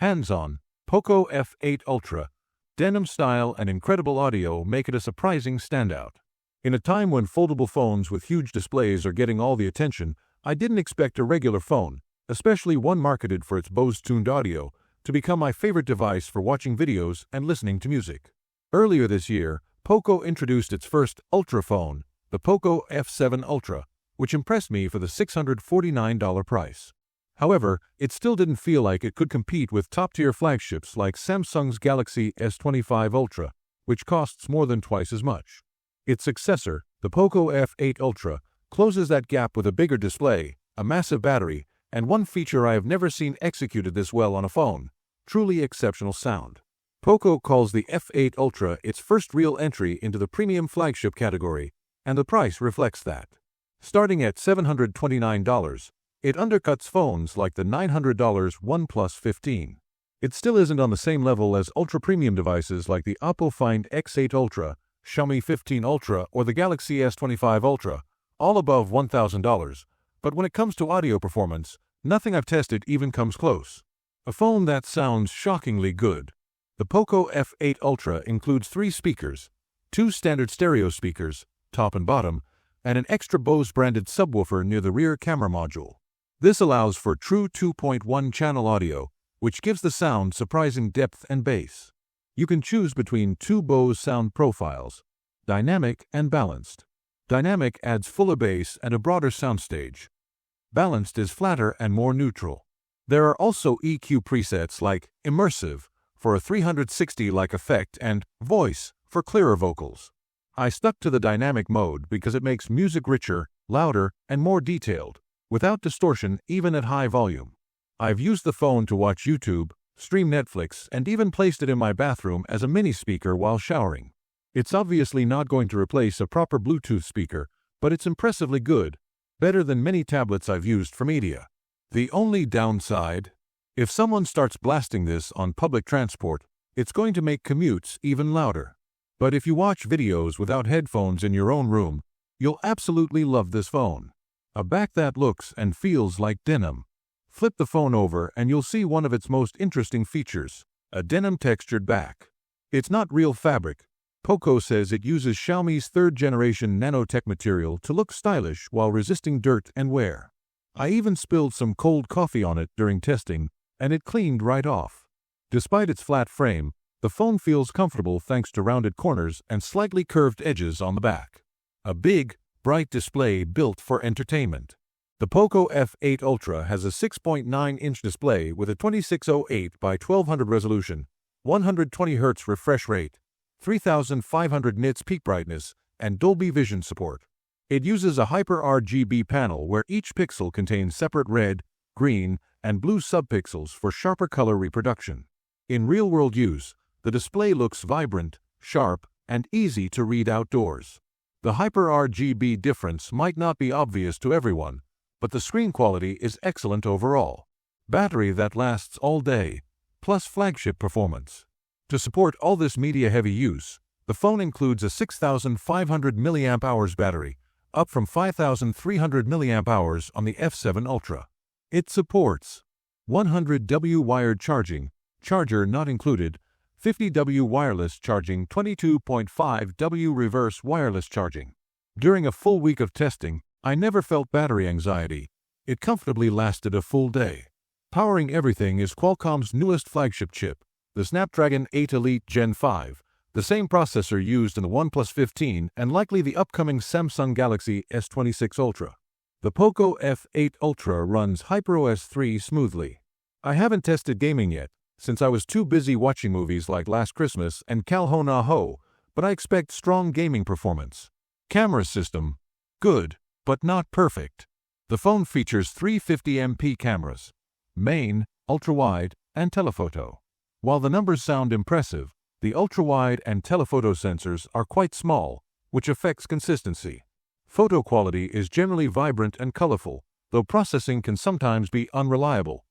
Hands-on, Poco F7 Ultra, denim style and incredible audio make it a surprising standout. In a time when foldable phones with huge displays are getting all the attention, I didn't expect a regular phone, especially one marketed for its Bose-tuned audio, to become my favorite device for watching videos and listening to music. Earlier this year, Poco introduced its first Ultra phone, the Poco F7 Ultra, which impressed me for the $649 price. However, it still didn't feel like it could compete with top-tier flagships like Samsung's Galaxy S25 Ultra, which costs more than twice as much. Its successor, the Poco F7 Ultra, closes that gap with a bigger display, a massive battery, and one feature I have never seen executed this well on a phone: truly exceptional sound. Poco calls the F7 Ultra its first real entry into the premium flagship category, and the price reflects that. Starting at $729, it undercuts phones like the $900 OnePlus 15. It still isn't on the same level as ultra-premium devices like the Oppo Find X8 Ultra, Xiaomi 15 Ultra, or the Galaxy S25 Ultra, all above $1,000, but when it comes to audio performance, nothing I've tested even comes close. A phone that sounds shockingly good. The Poco F7 Ultra includes 3 speakers, 2 standard stereo speakers, top and bottom, and an extra Bose-branded subwoofer near the rear camera module. This allows for true 2.1-channel audio, which gives the sound surprising depth and bass. You can choose between 2 Bose sound profiles, dynamic and balanced. Dynamic adds fuller bass and a broader soundstage. Balanced is flatter and more neutral. There are also EQ presets like Immersive for a 360-like effect and Voice for clearer vocals. I stuck to the dynamic mode because it makes music richer, louder, and more detailed, without distortion even at high volume. I've used the phone to watch YouTube, stream Netflix, and even placed it in my bathroom as a mini speaker while showering. It's obviously not going to replace a proper Bluetooth speaker, but it's impressively good, better than many tablets I've used for media. The only downside? If someone starts blasting this on public transport, it's going to make commutes even louder. But if you watch videos without headphones in your own room, you'll absolutely love this phone. A back that looks and feels like denim. Flip the phone over and you'll see one of its most interesting features, a denim textured back. It's not real fabric. Poco says it uses Xiaomi's 3rd-generation nanotech material to look stylish while resisting dirt and wear. I even spilled some cold coffee on it during testing, and it cleaned right off. Despite its flat frame, the phone feels comfortable thanks to rounded corners and slightly curved edges on the back. A big, bright display built for entertainment. The Poco F7 Ultra has a 6.9-inch display with a 2608 by 1200 resolution, 120 Hz refresh rate, 3500 nits peak brightness, and Dolby Vision support. It uses a hyper RGB panel where each pixel contains separate red, green, and blue subpixels for sharper color reproduction. In real-world use, the display looks vibrant, sharp, and easy to read outdoors. The hyper RGB difference might not be obvious to everyone, but the screen quality is excellent overall. Battery that lasts all day, plus flagship performance. To support all this media-heavy use, the phone includes a 6,500 mAh battery, up from 5,300 mAh on the F7 Ultra. It supports 100W wired charging, charger not included, 50W wireless charging, 22.5W reverse wireless charging. During a full week of testing, I never felt battery anxiety. It comfortably lasted a full day. Powering everything is Qualcomm's newest flagship chip, the Snapdragon 8 Elite Gen 5, the same processor used in the OnePlus 15 and likely the upcoming Samsung Galaxy S26 Ultra. The Poco F7 Ultra runs HyperOS 3 smoothly. I haven't tested gaming yet, since I was too busy watching movies like Last Christmas and Kalho Na Ho, but I expect strong gaming performance. Camera system: good, but not perfect. The phone features 350MP cameras: main, ultra-wide, and telephoto. While the numbers sound impressive, the ultra-wide and telephoto sensors are quite small, which affects consistency. Photo quality is generally vibrant and colorful, though processing can sometimes be unreliable.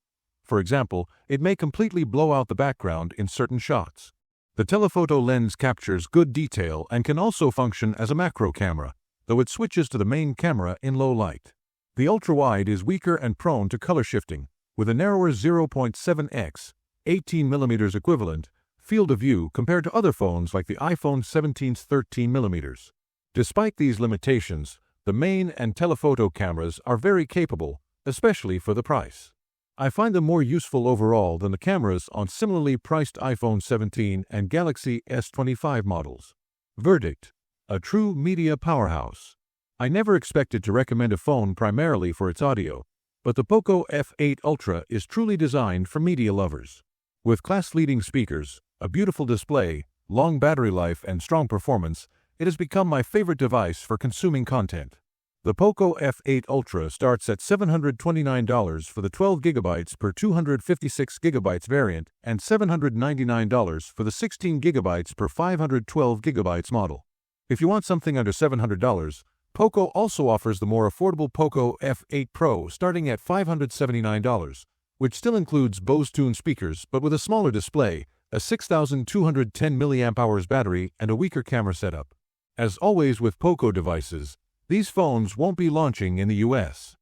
For example, it may completely blow out the background in certain shots. The telephoto lens captures good detail and can also function as a macro camera, though it switches to the main camera in low light. The ultra-wide is weaker and prone to color shifting, with a narrower 0.7x, 18mm equivalent, field of view compared to other phones like the iPhone 17's 13mm. Despite these limitations, the main and telephoto cameras are very capable, especially for the price. I find them more useful overall than the cameras on similarly priced iPhone 17 and Galaxy S25 models. Verdict: a true media powerhouse. I never expected to recommend a phone primarily for its audio, but the Poco F7 Ultra is truly designed for media lovers. With class-leading speakers, a beautiful display, long battery life, and strong performance, it has become my favorite device for consuming content. The Poco F7 Ultra starts at $729 for the 12GB per 256GB variant and $799 for the 16GB per 512GB model. If you want something under $700, Poco also offers the more affordable Poco F7 Pro starting at $579, which still includes Bose-tuned speakers but with a smaller display, a 6,210 mAh battery, and a weaker camera setup. As always with Poco devices, these phones won't be launching in the US.